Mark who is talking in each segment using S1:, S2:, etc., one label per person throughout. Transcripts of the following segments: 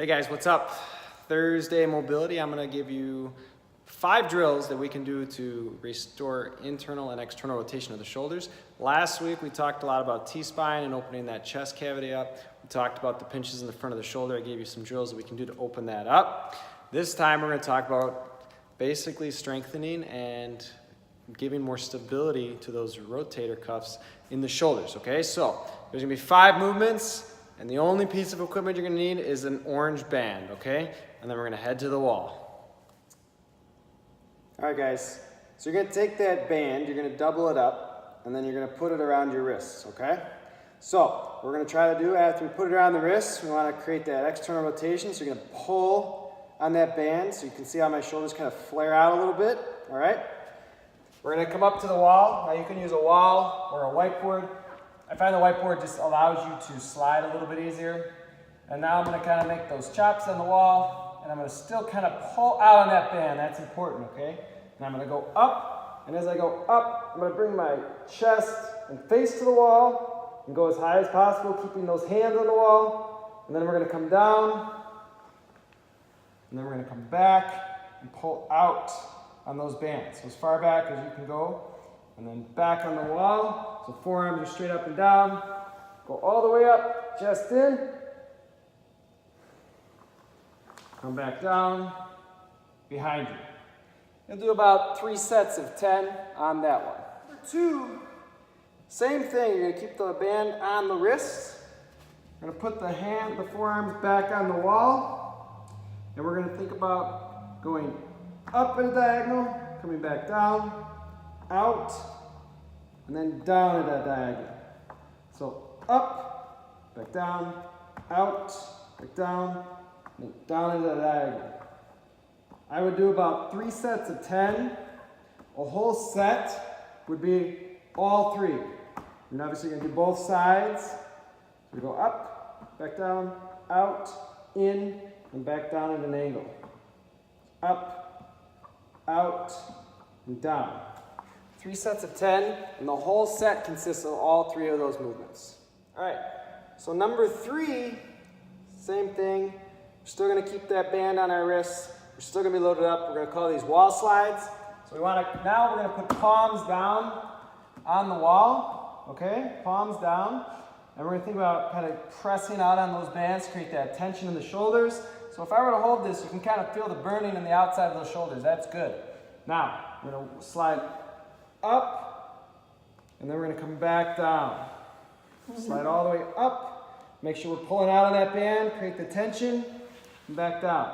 S1: Hey guys, what's up? Thursday mobility. I'm going to give you 5 drills that we can do to restore internal and external rotation of the shoulders. Last week we talked a lot about T-spine and opening that chest cavity up. We talked about the pinches in the front of the shoulder. I gave you some drills that we can do to open that up. This time we're going to talk about basically strengthening and giving more stability to those rotator cuffs in the shoulders. Okay, so there's going to be 5 movements. And the only piece of equipment you're going to need is an orange band, okay? And then we're going to head to the wall. All right, guys. So you're going to take that band, you're going to double it up, and then you're going to put it around your wrists, okay? So what we're going to try to do after we put it around the wrists, we want to create that external rotation. So you're going to pull on that band so you can see how my shoulders kind of flare out a little bit, all right? We're going to come up to the wall. Now you can use a wall or a whiteboard. I find the whiteboard just allows you to slide a little bit easier. And now I'm going to kind of make those chops on the wall, and I'm going to still kind of pull out on that band. That's important, okay? And I'm going to go up, and as I go up, I'm going to bring my chest and face to the wall and go as high as possible, keeping those hands on the wall. And then we're going to come down, and then we're going to come back and pull out on those bands. So as far back as you can go. And then back on the wall, so forearms are straight up and down. Go all the way up, chest in. Come back down, behind you. You'll do about 3 sets of 10 on that one. Number 2, same thing. You're going to keep the band on the wrists. We're going to put the forearms back on the wall. And we're going to think about going up at a diagonal, coming back down, out, and then down at that diagonal. So up, back down, out, back down, and down at that diagonal. I would do about 3 sets of 10. A whole set would be all 3. And obviously you're going to do both sides. So we go up, back down, out, in, and back down at an angle. Up, out, and down. 3 sets of 10, and the whole set consists of all 3 of those movements. All right, so number 3, same thing. We're still going to keep that band on our wrists. We're still going to be loaded up. We're going to call these wall slides. So now we're going to put palms down on the wall, okay? Palms down. And we're going to think about kind of pressing out on those bands to create that tension in the shoulders. So if I were to hold this, you can kind of feel the burning in the outside of those shoulders. That's good. Now, we're going to slide up, and then we're going to come back down. Slide all the way up. Make sure we're pulling out on that band, create the tension, and back down.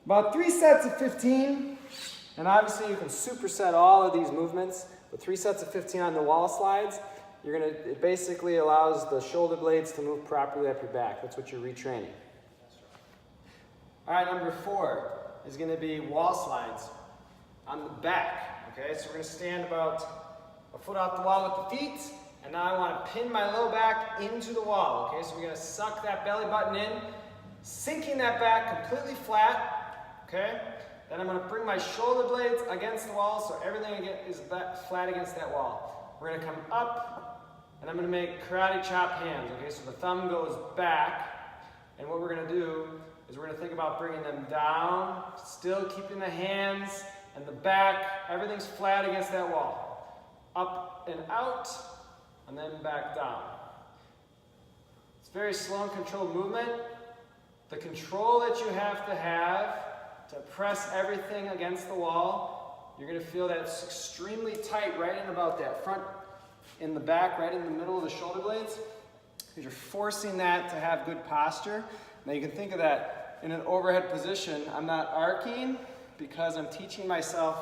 S1: About 3 sets of 15, and obviously you can superset all of these movements, but 3 sets of 15 on the wall slides, it basically allows the shoulder blades to move properly up your back. That's what you're retraining. All right, number 4 is going to be wall slides on the back. Okay, so we're going to stand about a foot off the wall with the feet, and now I want to pin my low back into the wall. Okay, so we're going to suck that belly button in, sinking that back completely flat. Okay, then I'm going to bring my shoulder blades against the wall so everything is flat against that wall. We're going to come up, and I'm going to make karate chop hands. Okay, so the thumb goes back, and what we're going to do is we're going to think about bringing them down, still keeping the hands and the back, everything's flat against that wall. Up and out, and then back down. It's very slow and controlled movement. The control that you have to press everything against the wall, you're going to feel that it's extremely tight right in about that front, in the back, right in the middle of the shoulder blades. Because you're forcing that to have good posture. Now you can think of that in an overhead position. I'm not arcing, because I'm teaching myself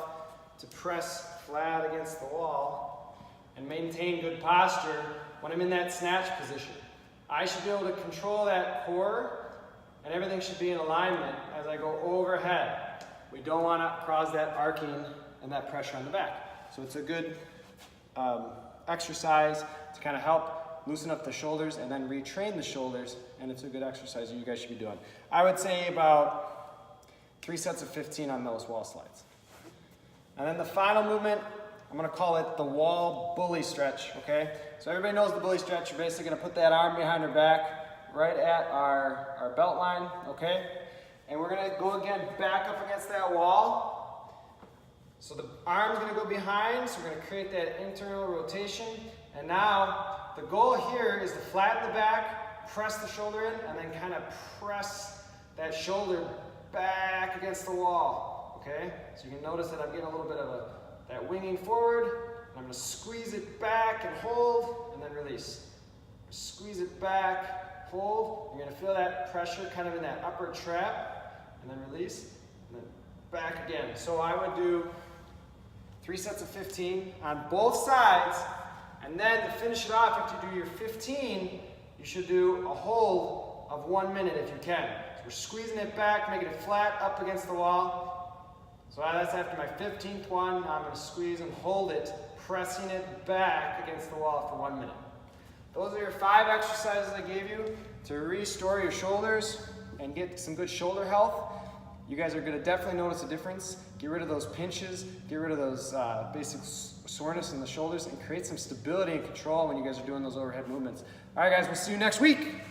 S1: to press flat against the wall and maintain good posture when I'm in that snatch position. I should be able to control that core, and everything should be in alignment as I go overhead. We don't want to cause that arcing and that pressure on the back. So it's a good exercise to kind of help loosen up the shoulders and then retrain the shoulders, and it's a good exercise that you guys should be doing. I would say about 3 sets of 15 on those wall slides. And then the final movement, I'm going to call it the wall bully stretch, okay? So everybody knows the bully stretch. You're basically going to put that arm behind her back, right at our belt line, okay? And we're gonna go again back up against that wall. So the arm's gonna go behind, so we're gonna create that internal rotation. And now the goal here is to flatten the back, press the shoulder in, and then kind of press that shoulder back against the wall, okay? So you can notice that I'm getting a little bit of that winging forward. And I'm gonna squeeze it back and hold, and then release. Squeeze it back, hold. You're gonna feel that pressure kind of in that upper trap, and then release, and then back again. So I would do 3 sets of 15 on both sides, and then to finish it off, after you do your 15, you should do a hold of 1 minute if you can. So we're squeezing it back, making it flat up against the wall. So that's after my 15th one. Now I'm gonna squeeze and hold it, pressing it back against the wall for 1 minute. Those are your 5 exercises I gave you to restore your shoulders and get some good shoulder health. You guys are gonna definitely notice a difference. Get rid of those pinches, get rid of those basic soreness in the shoulders, and create some stability and control when you guys are doing those overhead movements. All right, guys, we'll see you next week.